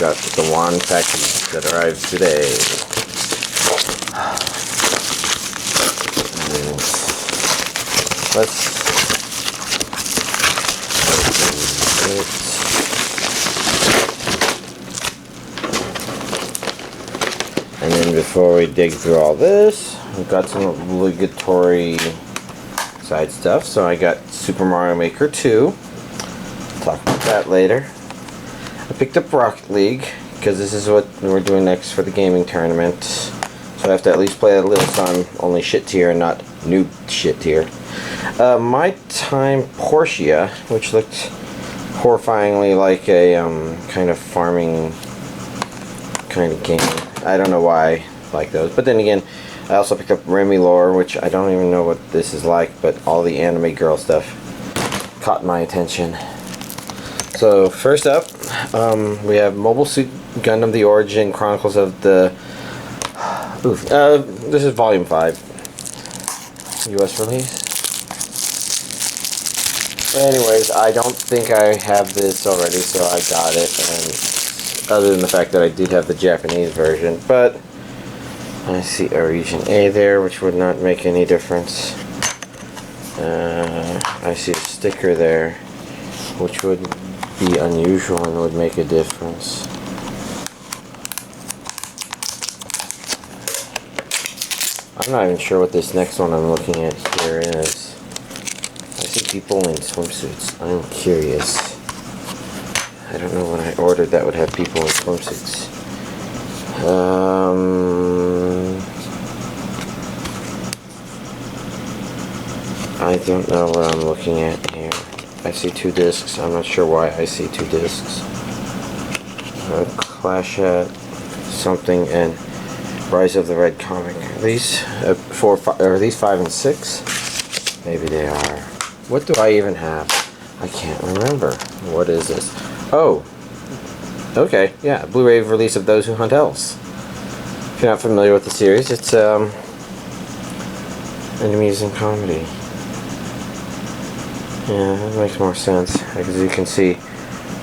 got the wand package that arrived today. And let's open it. And then before we dig through all this, we've got some obligatory side stuff. So I got Super Mario Maker 2. Talk about that later. I picked up Rocket League because this is what we're doing next for the gaming tournament. So I have to at least play a little, so I'm only shit tier and not noob shit tier. My Time Portia, which looked horrifyingly like a kind of farming kind of game. I don't know why I like those, but then again, I also picked up Remilore, which I don't even know what this is like, but all the anime girl stuff caught my attention. So first up, we have Mobile Suit Gundam: The Origin Chronicles of the. This is Volume 5, U.S. release. Anyways, I don't think I have this already, so I got it. And other than the fact that I did have the Japanese version, but I see a region A there, which would not make any difference. I see a sticker there, which would be unusual and would make a difference. I'm not even sure what this next one I'm looking at here is. I see people in swimsuits. I'm curious. I don't know what I ordered that would have people in swimsuits. I don't know what I'm looking at here. I see 2 discs. I'm not sure why I see 2 discs. Clash at something and Rise of the Red Comic. Are these 4, 5, are these 5 and 6? Maybe they are. What do I even have? I can't remember. What is this? Oh, okay, yeah, Blu-ray release of Those Who Hunt Elves. If you're not familiar with the series, it's an amusing comedy. Yeah, that makes more sense. As you can see,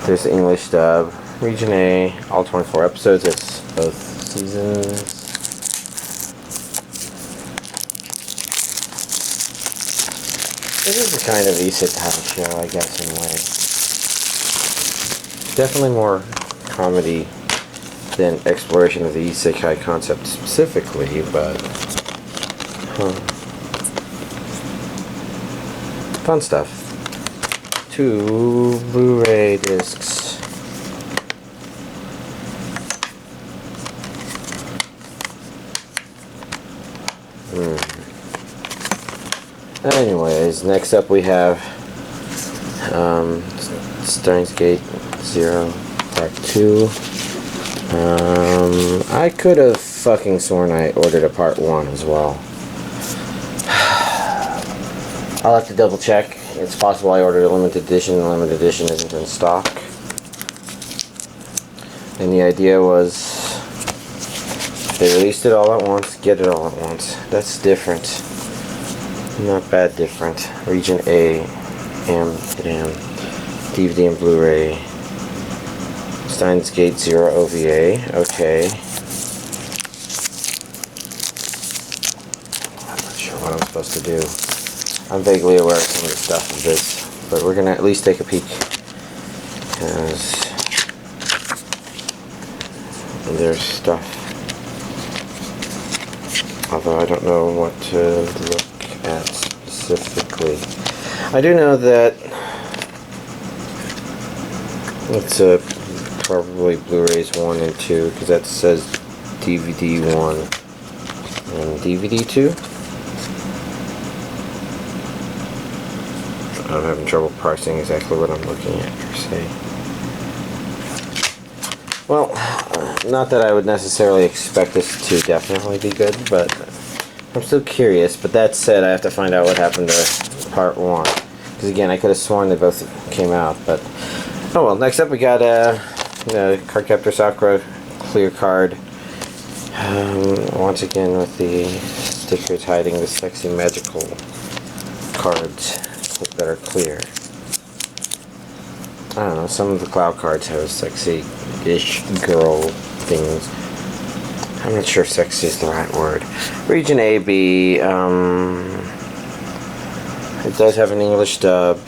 there's the English dub, Region A, all 24 episodes. It's both seasons. It is a kind of ISEKAI show, I guess, in a way. Definitely more comedy than exploration of the ISEKAI concept specifically, but fun stuff. 2 Blu-ray discs. Anyways, next up we have Steins Gate 0 Part 2. I could have fucking sworn I ordered a Part 1 as well. I'll have to double check. It's possible I ordered a limited edition and the limited edition isn't in stock. And the idea was, if they released it all at once, get it all at once. That's different. Not bad different. Region A, DVD and Blu-ray. Steins Gate 0 OVA. Okay. I'm not sure what I'm supposed to do. I'm vaguely aware of some of the stuff of this, but we're gonna at least take a peek. Because there's stuff. Although I don't know what to look at specifically. I do know that it's probably Blu-rays 1 and 2, because that says DVD 1 and DVD 2. I'm having trouble parsing exactly what I'm looking at per se. Well, not that I would necessarily expect this to definitely be good, but I'm still curious. But that said, I have to find out what happened to Part 1. Because again, I could have sworn they both came out, but oh well. Next up we got Cardcaptor Sakura clear card. Once again with the stickers hiding the sexy magical cards that are clear. I don't know, some of the cloud cards have sexy-ish girl things. I'm not sure if sexy is the right word. Region A, B, it does have an English dub.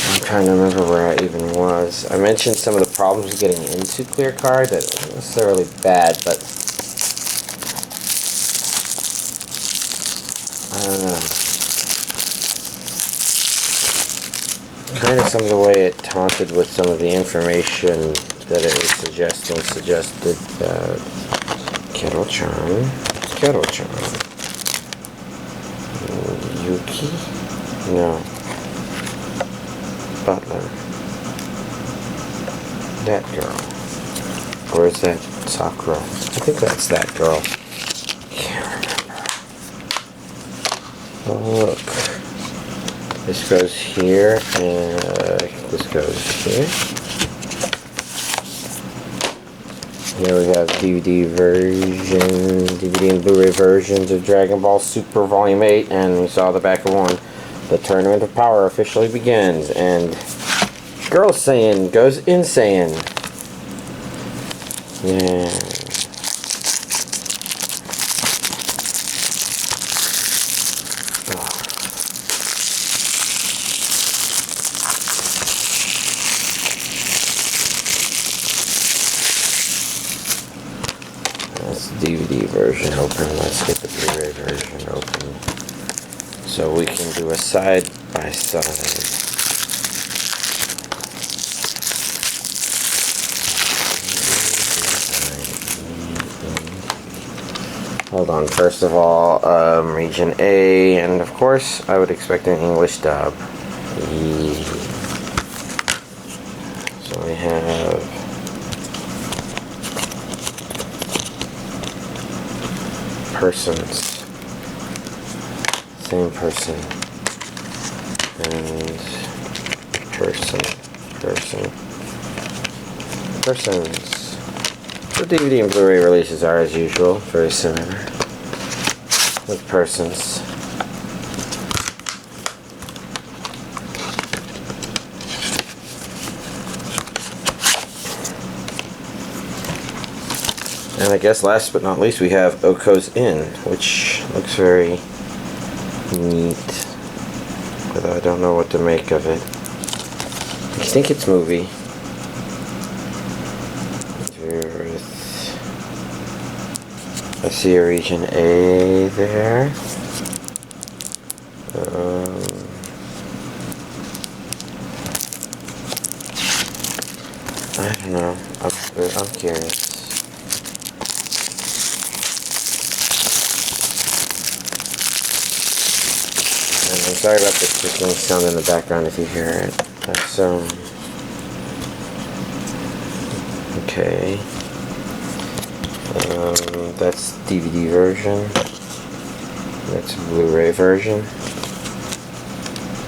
I'm trying to remember where I even was. I mentioned some of the problems with getting into Clear Card that wasn't necessarily bad, but I don't know. Kind of some of the way it taunted with some of the information that it was suggested Kettle-chan, Yuki? No. Butler. That girl. Or is that Sakura? I think that's that girl. Can't remember. Oh, look. This goes here, and this goes here. Here we have DVD and Blu-ray versions of Dragon Ball Super Volume 8, and we saw the back of one. The Tournament of Power officially begins, and Girl Saiyan goes insane. Yeah. That's the DVD version open. Let's get the Blu-ray version open so we can do a side by side. Hold on, first of all, Region A, and of course I would expect an English dub. So we have persons, same person, and persons. The DVD and Blu-ray releases are, as usual, very similar with persons. And I guess last but not least we have Okko's Inn, which looks very neat, but I don't know what to make of it. I think it's movie. I see a Region A there. I don't know. I'm curious. And I'm sorry about the clicking sound in the background if you hear it. That's okay. That's DVD version. That's Blu-ray version.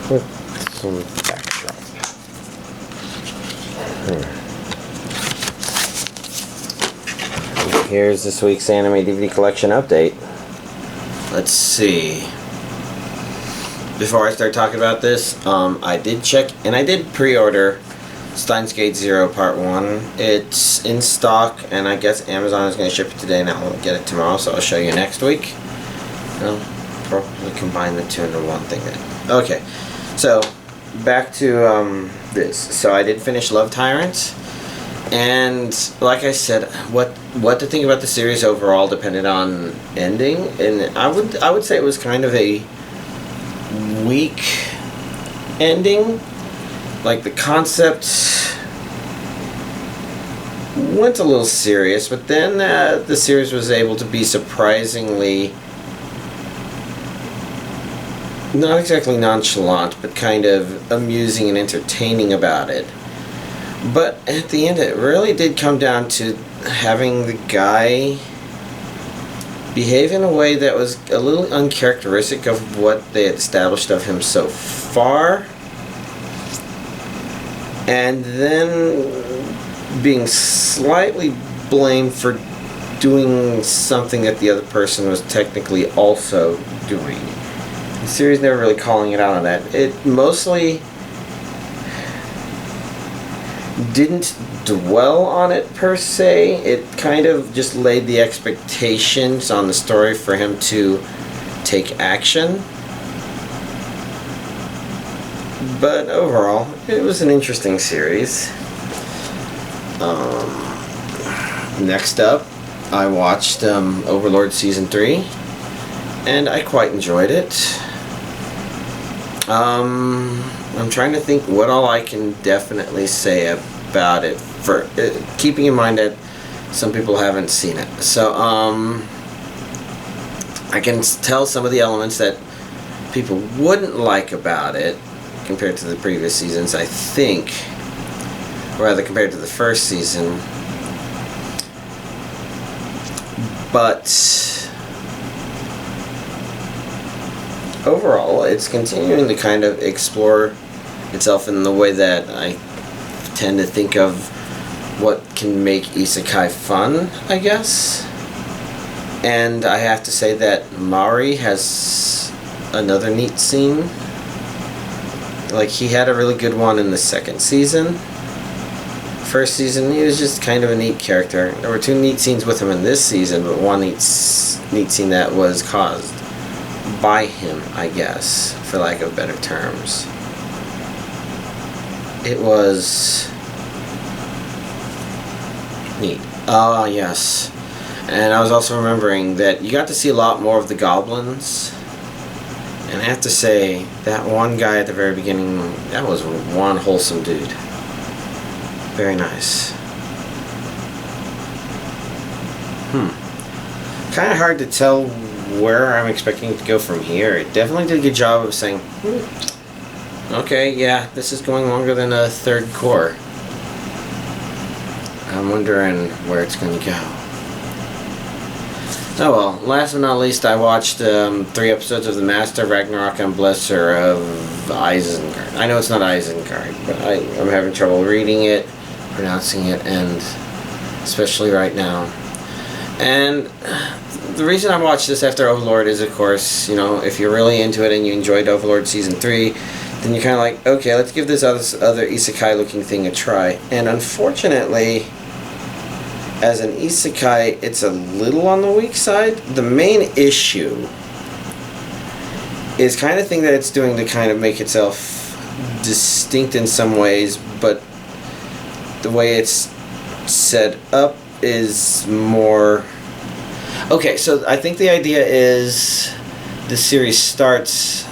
With some backdrop. Here's this week's anime DVD collection update. Let's see. Before I start talking about this, I did check and I did pre-order Steins Gate 0 Part 1. It's in stock, and I guess Amazon is going to ship it today and I won't get it tomorrow, so I'll show you next week. I'll probably combine the two into one thing then. Okay, so back to this. So I did finish Love Tyrant, and like I said, what to think about the series overall depended on ending, and I would say it was kind of a weak ending. Like, the concept went a little serious, but then the series was able to be surprisingly not exactly nonchalant, but kind of amusing and entertaining about it. But at the end, it really did come down to having the guy behave in a way that was a little uncharacteristic of what they had established of him so far. And then being slightly blamed for doing something that the other person was technically also doing. The series never really calling it out on that. It mostly didn't dwell on it per se. It kind of just laid the expectations on the story for him to take action. But overall, it was an interesting series. Next up, I watched Overlord Season 3, and I quite enjoyed it. I'm trying to think what all I can definitely say about it, for keeping in mind that some people haven't seen it. So, I can tell some of the elements that people wouldn't like about it compared to the previous seasons, I think. Or rather, compared to the first season. But overall, it's continuing to kind of explore itself in the way that I tend to think of what can make isekai fun, I guess. And I have to say that Mari has another neat scene. Like, he had a really good one in the second season. First season, he was just kind of a neat character. There were 2 neat scenes with him in this season, but one neat scene that was caused by him, I guess, for lack of better terms. It was neat. Ah, yes. And I was also remembering that you got to see a lot more of the goblins. And I have to say, that one guy at the very beginning, that was one wholesome dude. Very nice. Kind of hard to tell where I'm expecting it to go from here. It definitely did a good job of saying, okay, yeah, this is going longer than a third core. I'm wondering where it's going to go. Oh well, last but not least, I watched 3 episodes of The Master, Ragnarok, and Blesser of Isengard. I know it's not Isengard, but I'm having trouble reading it, pronouncing it, and especially right now. And the reason I watched this after Overlord is, of course, you know, if you're really into it and you enjoyed Overlord Season 3, then you're kind of like, okay, let's give this other isekai-looking thing a try. And unfortunately, as an isekai, it's a little on the weak side. The main issue is kind of thing that it's doing to kind of make itself distinct in some ways, but the way it's set up is more... Okay, so I think the idea is the series starts...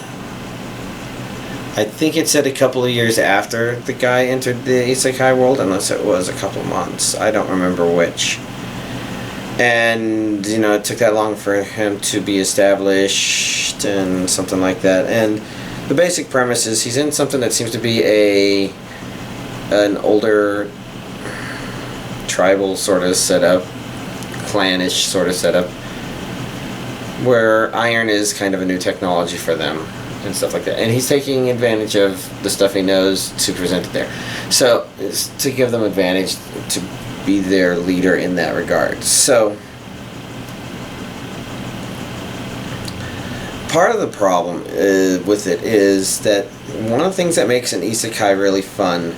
I think it said a couple of years after the guy entered the isekai world, unless it was a couple months. I don't remember which. And, you know, it took that long for him to be established and something like that. And the basic premise is he's in something that seems to be an older tribal sort of setup, clannish sort of setup, where iron is kind of a new technology for them. And stuff like that. And he's taking advantage of the stuff he knows to present it there. So, it's to give them advantage to be their leader in that regard. So, part of the problem with it is that one of the things that makes an isekai really fun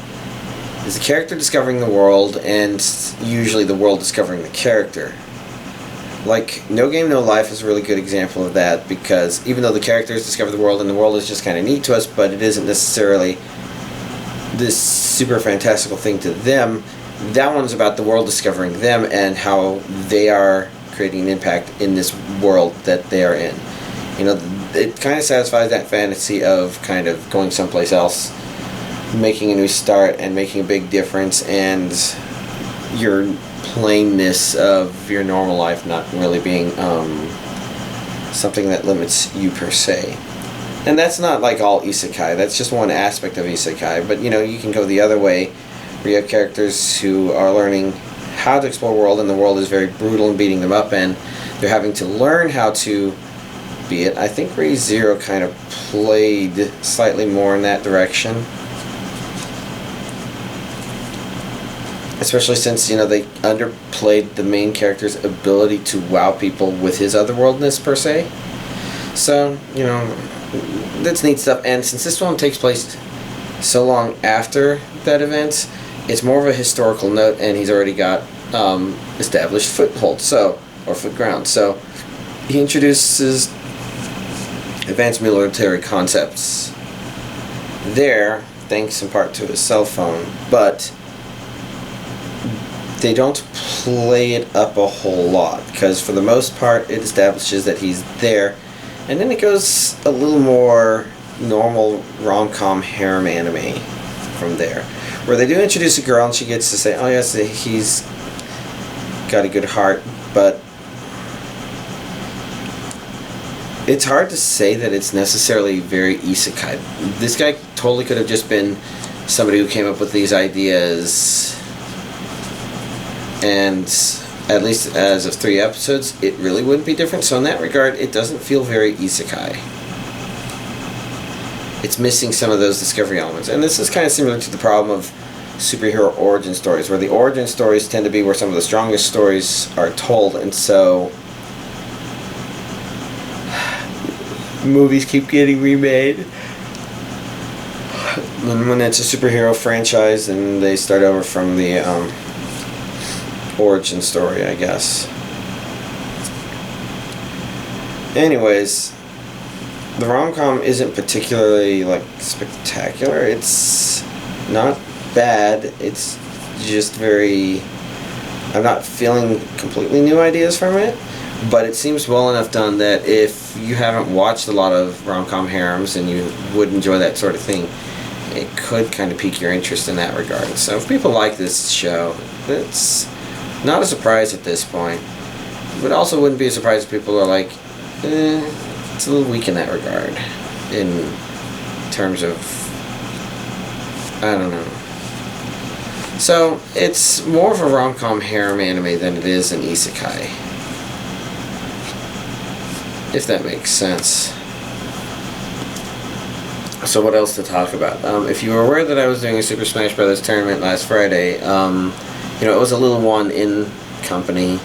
is the character discovering the world, and usually the world discovering the character. Like, No Game, No Life is a really good example of that, because even though the characters discover the world and the world is just kind of neat to us, but it isn't necessarily this super fantastical thing to them, that one's about the world discovering them and how they are creating an impact in this world that they are in. You know, it kind of satisfies that fantasy of kind of going someplace else, making a new start and making a big difference, and your plainness of your normal life not really being something that limits you per se. And that's not like all isekai, that's just one aspect of isekai, but you know, you can go the other way where you have characters who are learning how to explore the world, and the world is very brutal and beating them up, and they're having to learn how to be it. I think Re:Zero kind of played slightly more in that direction. Especially since, you know, they underplayed the main character's ability to wow people with his otherworldness, per se. So, you know, that's neat stuff. And since this one takes place so long after that event, it's more of a historical note, and he's already got established foothold, or foot ground. So he introduces advanced military concepts there, thanks in part to his cell phone, but they don't play it up a whole lot, because for the most part it establishes that he's there, and then it goes a little more normal rom-com harem anime from there, where they do introduce a girl and she gets to say, oh yes, he's got a good heart, but it's hard to say that it's necessarily very isekai. This guy totally could have just been somebody who came up with these ideas, and at least as of 3 episodes, it really wouldn't be different. So in that regard, it doesn't feel very isekai. It's missing some of those discovery elements. And this is kind of similar to the problem of superhero origin stories, where the origin stories tend to be where some of the strongest stories are told, and so movies keep getting remade. And when it's a superhero franchise, and they start over from the origin story, I guess. Anyways, the rom-com isn't particularly spectacular. It's not bad. It's just very... I'm not feeling completely new ideas from it, but it seems well enough done that if you haven't watched a lot of rom-com harems and you would enjoy that sort of thing, it could kind of pique your interest in that regard. So if people like this show, it's not a surprise at this point, but also wouldn't be a surprise if people are like, it's a little weak in that regard, in terms of, I don't know. So it's more of a rom-com harem anime than it is an isekai, if that makes sense. So what else to talk about? If you were aware that I was doing a Super Smash Bros. Tournament last Friday, it was a little one in company.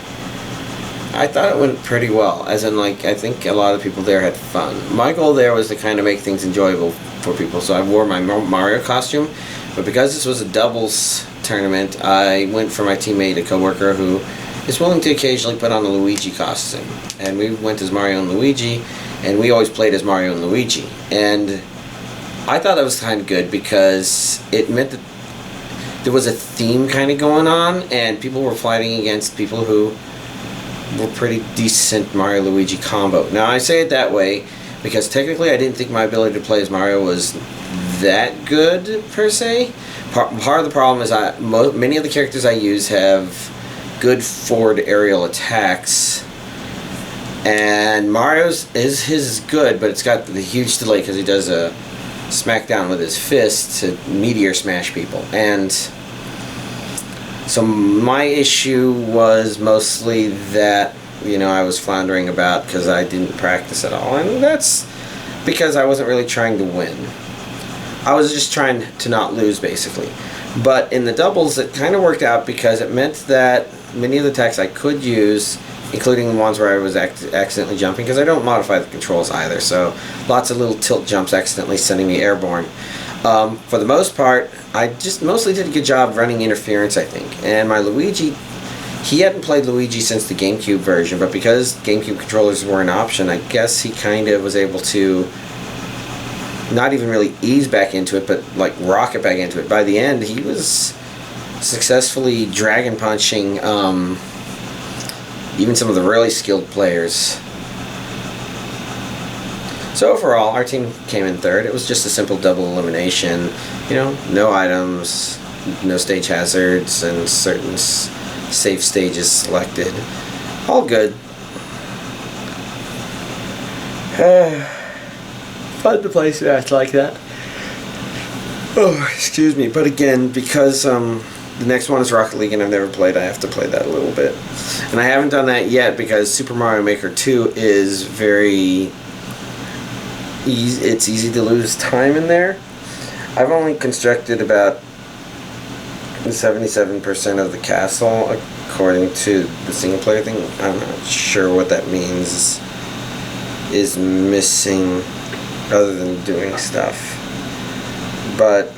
I thought it went pretty well, as in, I think a lot of people there had fun. My goal there was to kind of make things enjoyable for people, so I wore my Mario costume, but because this was a doubles tournament, I went for my teammate, a coworker who is willing to occasionally put on a Luigi costume, and we went as Mario and Luigi, and we always played as Mario and Luigi, and I thought that was kind of good because it meant that there was a theme kind of going on, and people were fighting against people who were pretty decent Mario-Luigi combo. Now, I say it that way because technically I didn't think my ability to play as Mario was that good, per se. Part of the problem is many of the characters I use have good forward aerial attacks, and Mario's is good, but it's got the huge delay because he does a smackdown with his fist to meteor smash people. And so my issue was mostly that, I was floundering about because I didn't practice at all, and that's because I wasn't really trying to win. I was just trying to not lose, basically. But in the doubles, it kind of worked out because it meant that many of the attacks I could use, including the ones where I was accidentally jumping, because I don't modify the controls either, so lots of little tilt jumps accidentally sending me airborne. For the most part, I just mostly did a good job running interference, I think. And my Luigi, he hadn't played Luigi since the GameCube version, but because GameCube controllers were an option, I guess he kind of was able to not even really ease back into it, but rocket back into it. By the end, he was successfully dragon punching even some of the really skilled players. So overall, our team came in third. It was just a simple double elimination. No items, no stage hazards, and certain safe stages selected. All good. Fun to play Smash like that. Oh, excuse me. But again, because the next one is Rocket League and I've never played, I have to play that a little bit. And I haven't done that yet because Super Mario Maker 2 is very easy. It's easy to lose time in there. I've only constructed about 77% of the castle according to the single player thing. I'm not sure what that means is missing. other than doing stuff. But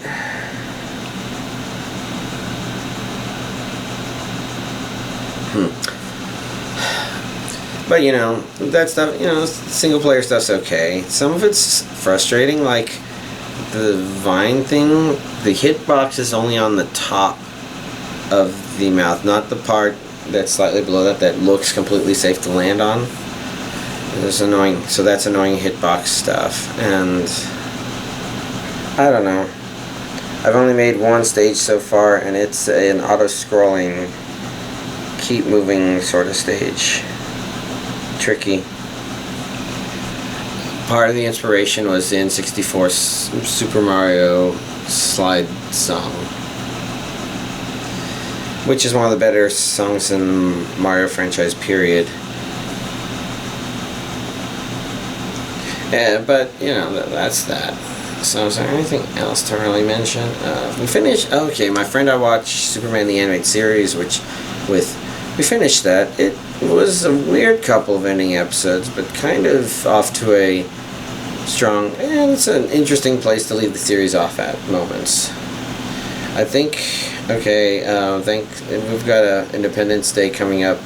but you know, that stuff, you know, single player stuff's okay. Some of it's frustrating, like the vine thing. The hitbox is only on the top of the mouth, not the part that's slightly below that looks completely safe to land on. It's annoying. So that's annoying hitbox stuff. And I don't know. I've only made one stage so far, and it's an auto-scrolling, keep moving sort of stage. Tricky. Part of the inspiration was the N64 Super Mario slide song, which is one of the better songs in Mario franchise, period. Yeah, but you know, that's that. So is there anything else to really mention? We finished. Okay, my friend I watched Superman the Animated Series, we finished that. It was a weird couple of ending episodes, but kind of off to a strong, and it's an interesting place to leave the series off at moments. I think, okay, we've got a Independence Day coming up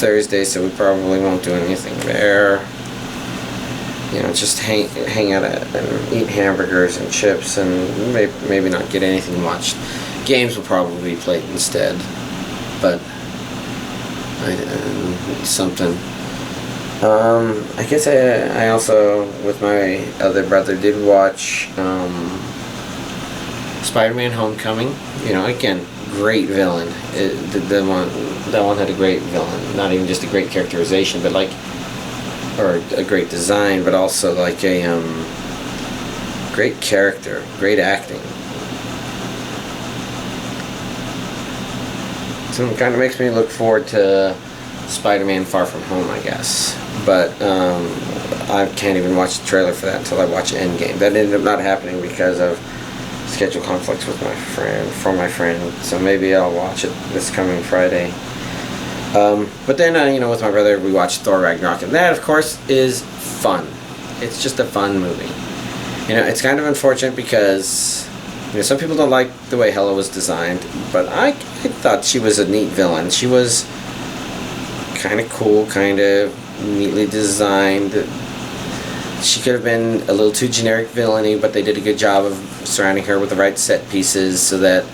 Thursday, so we probably won't do anything there. You know, just hang out and eat hamburgers and chips, and maybe not get anything watched. Games will probably be played instead, but something. I guess I also, with my other brother, did watch Spider-Man: Homecoming. You know, again, great villain. That one had a great villain. Not even just a great characterization, but like, or a great design, but also like a great character, great acting. So it kind of makes me look forward to Spider-Man: Far From Home, I guess. But I can't even watch the trailer for that until I watch Endgame. That ended up not happening because of schedule conflicts with my friend. So maybe I'll watch it this coming Friday. But then, you know, with my brother, we watched Thor Ragnarok, and that, of course, is fun. It's just a fun movie. You know, it's kind of unfortunate because, you know, some people don't like the way Hela was designed, but I thought she was a neat villain. She was kind of cool, kind of neatly designed. She could have been a little too generic villainy, but they did a good job of surrounding her with the right set pieces so that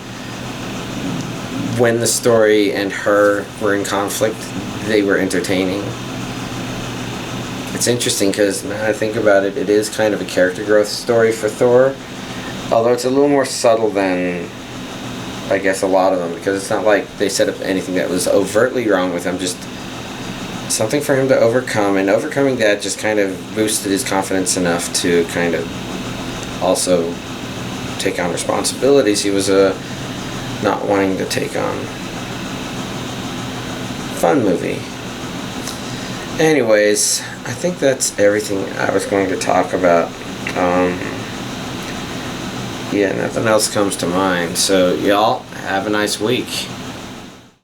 when the story and her were in conflict, they were entertaining. It's interesting because now I think about it, it is kind of a character growth story for Thor, although it's a little more subtle than, I guess, a lot of them, because it's not like they set up anything that was overtly wrong with him, just something for him to overcome, and overcoming that just kind of boosted his confidence enough to kind of also take on responsibilities he was not wanting to take on. Fun movie. Anyways, I think that's everything I was going to talk about. Yeah, nothing else comes to mind. So y'all, have a nice week.